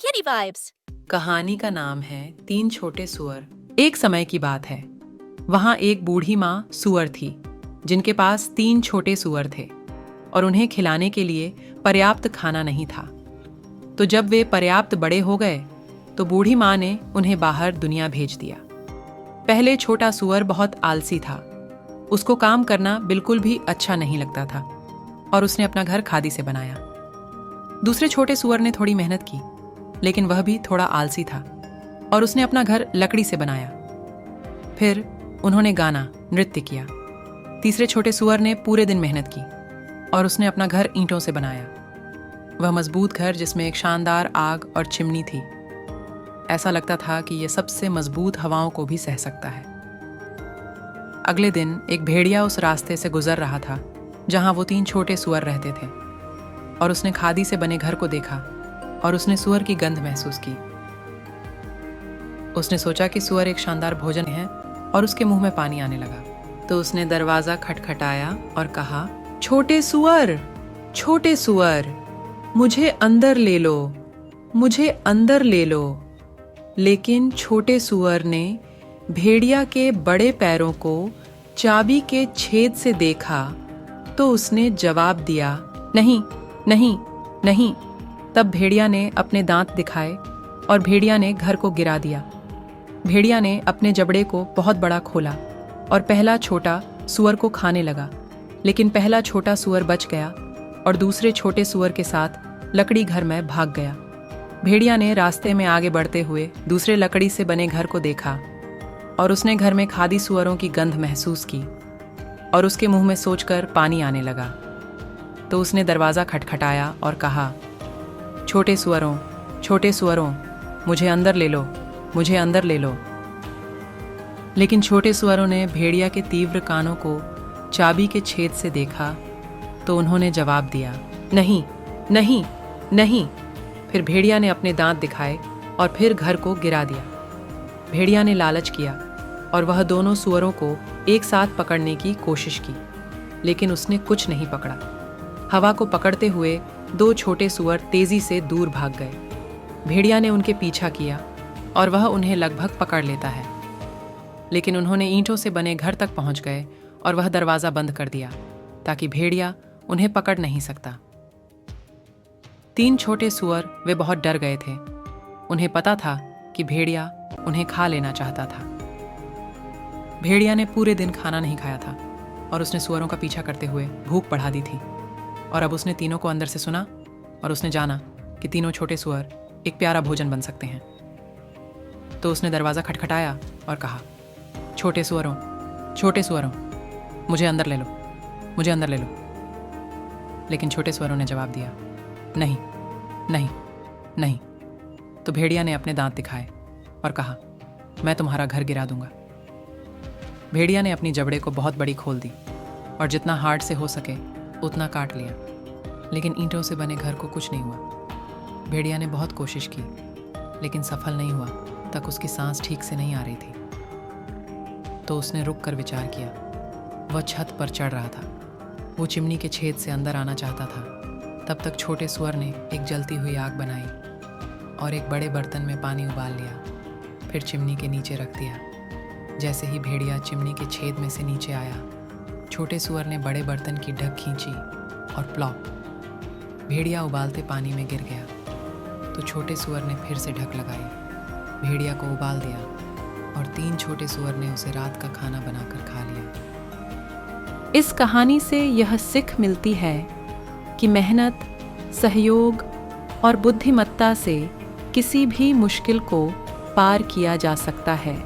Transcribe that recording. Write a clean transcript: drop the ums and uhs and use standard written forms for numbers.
kitty vibes. कहानी का नाम है तीन छोटे सुअर। एक समय की बात है, वहां एक बूढ़ी माँ सुअर थी जिनके पास तीन छोटे सुअर थे और उन्हें खिलाने के लिए पर्याप्त खाना नहीं था। तो जब वे पर्याप्त बड़े हो गए तो बूढ़ी माँ ने उन्हें बाहर दुनिया भेज दिया। पहले छोटा सुअर बहुत आलसी था, उसको काम करना बिल्कुल भी अच्छा नहीं लगता था और उसने अपना घर खादी से बनाया। दूसरे छोटे सुअर ने थोड़ी मेहनत की, लेकिन वह भी थोड़ा आलसी था और उसने अपना घर लकड़ी से बनाया। फिर उन्होंने गाना नृत्य किया। तीसरे छोटे सुअर ने पूरे दिन मेहनत की और उसने अपना घर ईंटों से बनाया। वह मजबूत घर जिसमें एक शानदार आग और चिमनी थी। ऐसा लगता था कि यह सबसे मजबूत हवाओं को भी सह सकता है। अगले दिन एक भेड़िया उस रास्ते से गुजर रहा था जहां वो तीन छोटे सुअर रहते थे और उसने खादी से बने घर को देखा और उसने सुअर की गंध महसूस की। उसने सोचा कि सुअर एक शानदार भोजन है और उसके मुंह में पानी आने लगा। तो उसने दरवाजा खटखटाया और कहा, छोटे सुअर, मुझे अंदर ले लो, मुझे अंदर ले लो। लेकिन छोटे सुअर ने भेड़िया के बड़े पैरों को चाबी के छेद से देखा तो उसने जवाब दिया, नहीं नहीं नहीं। तब भेड़िया ने अपने दांत दिखाए और भेड़िया ने घर को गिरा दिया। भेड़िया ने अपने जबड़े को बहुत बड़ा खोला और पहला छोटा सुअर को खाने लगा, लेकिन पहला छोटा सुअर बच गया और दूसरे छोटे सुअर के साथ लकड़ी घर में भाग गया। भेड़िया ने रास्ते में आगे बढ़ते हुए दूसरे लकड़ी से बने घर को देखा और उसने घर में खादी सुअरों की गंध महसूस की और उसके मुंह में सोचकर पानी आने लगा। तो उसने दरवाज़ा खटखटाया और कहा, छोटे सुअरों, मुझे अंदर ले लो, मुझे अंदर ले लो। लेकिन छोटे सुअरों ने भेड़िया के तीव्र कानों को चाबी के छेद से देखा तो उन्होंने जवाब दिया, नहीं नहीं नहीं। फिर भेड़िया ने अपने दांत दिखाए और फिर घर को गिरा दिया। भेड़िया ने लालच किया और वह दोनों सुअरों को एक साथ पकड़ने की कोशिश की, लेकिन उसने कुछ नहीं पकड़ा। हवा को पकड़ते हुए दो छोटे सुअर तेजी से दूर भाग गए। भेड़िया ने उनके पीछा किया और वह उन्हें लगभग पकड़ लेता है, लेकिन उन्होंने ईंटों से बने घर तक पहुंच गए और वह दरवाज़ा बंद कर दिया ताकि भेड़िया उन्हें पकड़ नहीं सकता। तीन छोटे सुअर वे बहुत डर गए थे। उन्हें पता था कि भेड़िया उन्हें खा लेना चाहता था। भेड़िया ने पूरे दिन खाना नहीं खाया था और उसने सुअरों का पीछा करते हुए भूख बढ़ा दी थी। और अब उसने तीनों को अंदर से सुना और उसने जाना कि तीनों छोटे सुअर एक प्यारा भोजन बन सकते हैं। तो उसने दरवाज़ा खटखटाया और कहा, छोटे सुअरों, मुझे अंदर ले लो, मुझे अंदर ले लो। लेकिन छोटे सुअरों ने जवाब दिया, नहीं नहीं नहीं। तो भेड़िया ने अपने दांत दिखाए और कहा, मैं तुम्हारा घर गिरा दूंगा। भेड़िया ने अपनी जबड़े को बहुत बड़ी खोल दी और जितना हार्ड से हो सके उतना काट लिया, लेकिन ईंटों से बने घर को कुछ नहीं हुआ। भेड़िया ने बहुत कोशिश की, लेकिन सफल नहीं हुआ तक उसकी सांस ठीक से नहीं आ रही थी। तो उसने रुक कर विचार किया। वह छत पर चढ़ रहा था, वो चिमनी के छेद से अंदर आना चाहता था। तब तक छोटे सुअर ने एक जलती हुई आग बनाई और एक बड़े बर्तन में पानी उबाल लिया, फिर चिमनी के नीचे रख दिया। जैसे ही भेड़िया चिमनी के छेद में से नीचे आया, छोटे सुअर ने बड़े बर्तन की ढक खींची और प्लॉप, भेड़िया उबालते पानी में गिर गया। तो छोटे सुअर ने फिर से ढक लगाई, भेड़िया को उबाल दिया और तीन छोटे सुअर ने उसे रात का खाना बनाकर खा लिया। इस कहानी से यह सीख मिलती है कि मेहनत, सहयोग और बुद्धिमत्ता से किसी भी मुश्किल को पार किया जा सकता है।